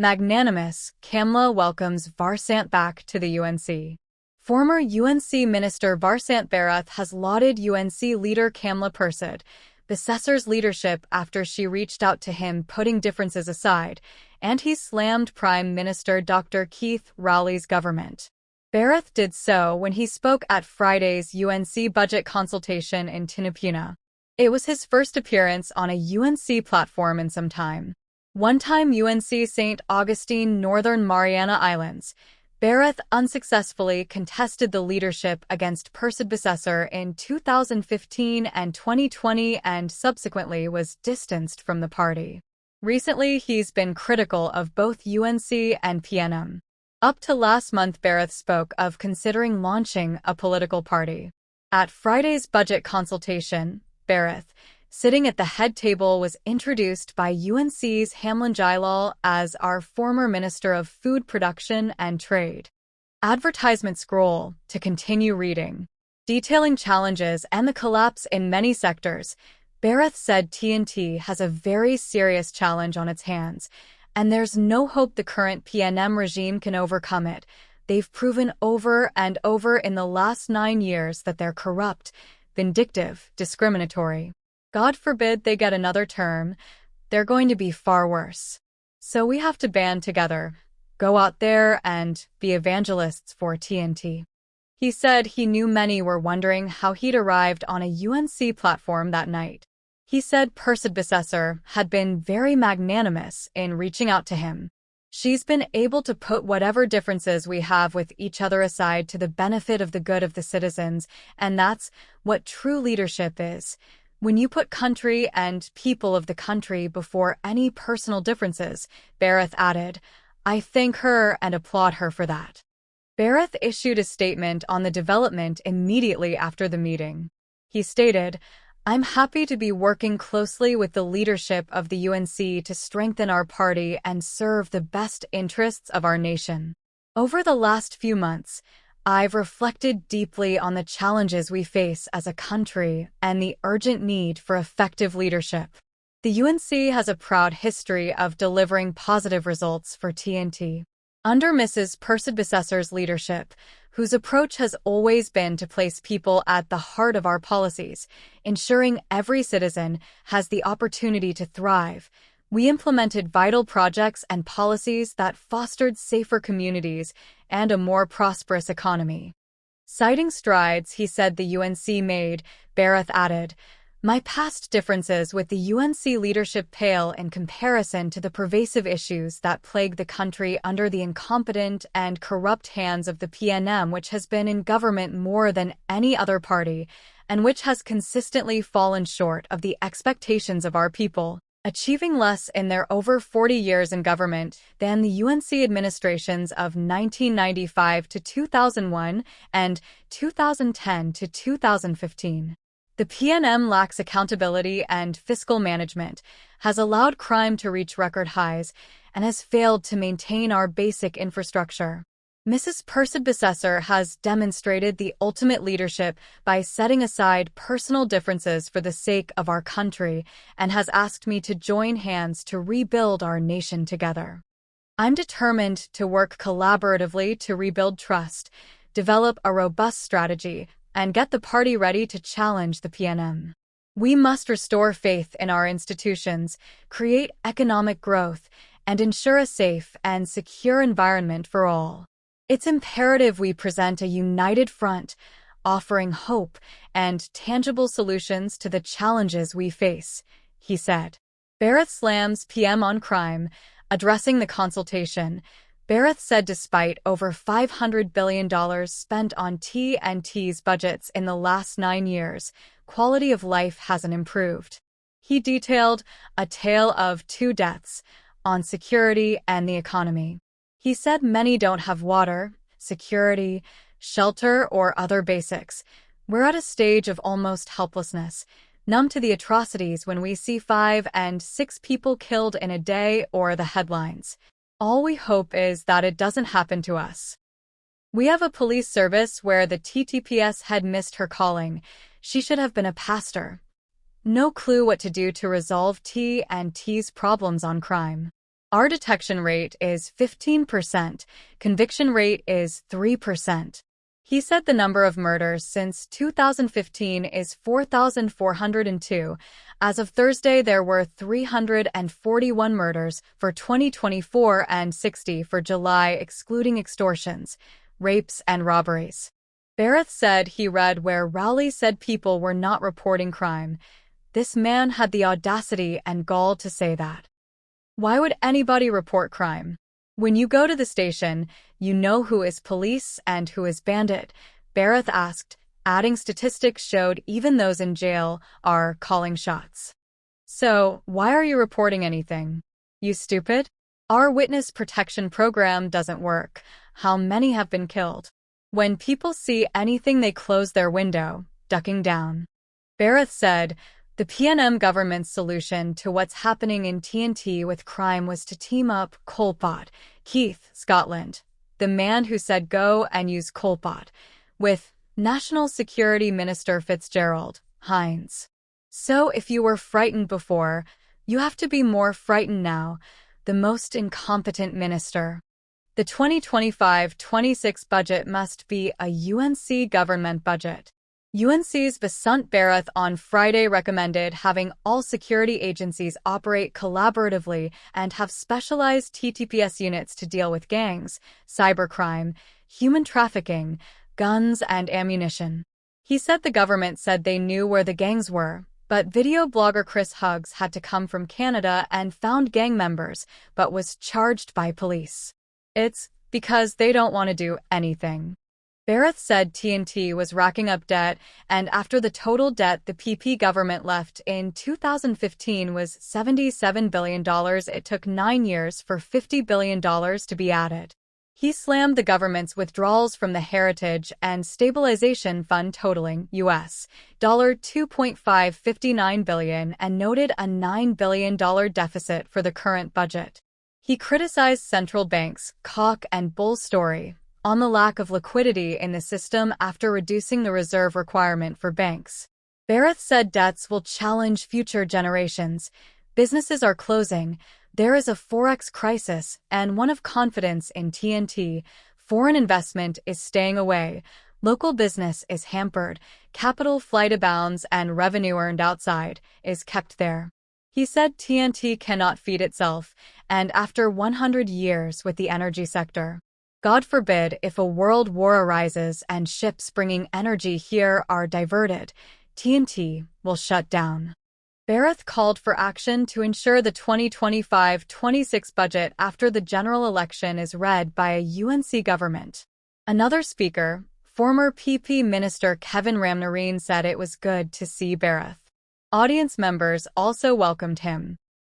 Magnanimous Kamla welcomes Vasant back to the UNC. Former UNC Minister Vasant Bharath has lauded UNC leader Kamla Bharath's leadership after she reached out to him, putting differences aside, and he slammed Prime Minister Dr. Keith Rowley's government. Bharath did so when he spoke at Friday's UNC budget consultation in Tinapuna. It was his first appearance on a UNC platform in some time. One-time UNC St. Augustine Northern Mariana Islands, Bharath unsuccessfully contested the leadership against Persad Bharath in 2015 and 2020 and subsequently was distanced from the party. Recently, he's been critical of both UNC and PNM. Up to last month, Bharath spoke of considering launching a political party. At Friday's budget consultation, Bharath, sitting at the head table, was introduced by UNC's Hamlin Jailal as our former Minister of Food Production and Trade. Advertisement scroll to continue reading. Detailing challenges and the collapse in many sectors, Bharath said TNT has a very serious challenge on its hands, and there's no hope the current PNM regime can overcome it. They've proven over and over in the last 9 years that they're corrupt, vindictive, discriminatory. God forbid they get another term, they're going to be far worse. So we have to band together, go out there and be evangelists for TNT. He said he knew many were wondering how he'd arrived on a UNC platform that night. He said Persad Bharath had been very magnanimous in reaching out to him. She's been able to put whatever differences we have with each other aside to the benefit of the good of the citizens, and that's what true leadership is. When you put country and people of the country before any personal differences, Bharath added, I thank her and applaud her for that. Bharath issued a statement on the development immediately after the meeting. He stated, I'm happy to be working closely with the leadership of the UNC to strengthen our party and serve the best interests of our nation. Over the last few months, I've reflected deeply on the challenges we face as a country and the urgent need for effective leadership. The UNC has a proud history of delivering positive results for TNT. Under Mrs. Persad Bharath's leadership, whose approach has always been to place people at the heart of our policies, ensuring every citizen has the opportunity to thrive, we implemented vital projects and policies that fostered safer communities and a more prosperous economy. Citing strides he said the UNC made, Bharath added, my past differences with the UNC leadership pale in comparison to the pervasive issues that plague the country under the incompetent and corrupt hands of the PNM, which has been in government more than any other party and which has consistently fallen short of the expectations of our people, achieving less in their over 40 years in government than the UNC administrations of 1995 to 2001 and 2010 to 2015. The PNM lacks accountability and fiscal management, has allowed crime to reach record highs, and has failed to maintain our basic infrastructure. Mrs. Persad Bharath has demonstrated the ultimate leadership by setting aside personal differences for the sake of our country and has asked me to join hands to rebuild our nation together. I'm determined to work collaboratively to rebuild trust, develop a robust strategy, and get the party ready to challenge the PNM. We must restore faith in our institutions, create economic growth, and ensure a safe and secure environment for all. It's imperative we present a united front, offering hope and tangible solutions to the challenges we face, he said. Bharath slams PM on crime. Addressing the consultation, Bharath said despite over $500 billion spent on TNT's budgets in the last 9 years, quality of life hasn't improved. He detailed a tale of 2 deaths on security and the economy. He said many don't have water, security, shelter, or other basics. We're at a stage of almost helplessness, numb to the atrocities when we see 5 and 6 people killed in a day or the headlines. All we hope is that it doesn't happen to us. We have a police service where the TTPS head missed her calling. She should have been a pastor. No clue what to do to resolve T&T's problems on crime. Our detection rate is 15%, conviction rate is 3%. He said the number of murders since 2015 is 4,402. As of Thursday, there were 341 murders for 2024 and 60 for July, excluding extortions, rapes, and robberies. Bharath said he read where Rowley said people were not reporting crime. This man had the audacity and gall to say that. Why would anybody report crime? When you go to the station, you know who is police and who is bandit, Bharath asked, adding statistics showed even those in jail are calling shots. So, why are you reporting anything? You stupid? Our witness protection program doesn't work. How many have been killed? When people see anything, they close their window, ducking down. Bharath said, the PNM government's solution to what's happening in TNT with crime was to team up Colpot, Keith, Scotland, the man who said go and use Colpot, with National Security Minister Fitzgerald Hines. So if you were frightened before, you have to be more frightened now, the most incompetent minister. The 2025-26 budget must be a UNC government budget. UNC's Vasant Bharath on Friday recommended having all security agencies operate collaboratively and have specialized TTPS units to deal with gangs, cybercrime, human trafficking, guns, and ammunition. He said the government said they knew where the gangs were, but video blogger Chris Huggs had to come from Canada and found gang members, but was charged by police. It's because they don't want to do anything. Bharath said TNT was racking up debt, and after the total debt the PP government left in 2015 was $77 billion, it took 9 years for $50 billion to be added. He slammed the government's withdrawals from the Heritage and Stabilization Fund totaling US $2.559 billion and noted a $9 billion deficit for the current budget. He criticized central banks' cock and bull story on the lack of liquidity in the system after reducing the reserve requirement for banks. Bharath said debts will challenge future generations. Businesses are closing. There is a forex crisis and one of confidence in TNT. Foreign investment is staying away. Local business is hampered. Capital flight abounds and revenue earned outside is kept there. He said TNT cannot feed itself, and after 100 years with the energy sector, God forbid if a world war arises and ships bringing energy here are diverted, TNT will shut down. Bharath called for action to ensure the 2025-26 budget after the general election is read by a UNC government. Another speaker, former PP Minister Kevin Ramnarine, said it was good to see Bharath. Audience members also welcomed him.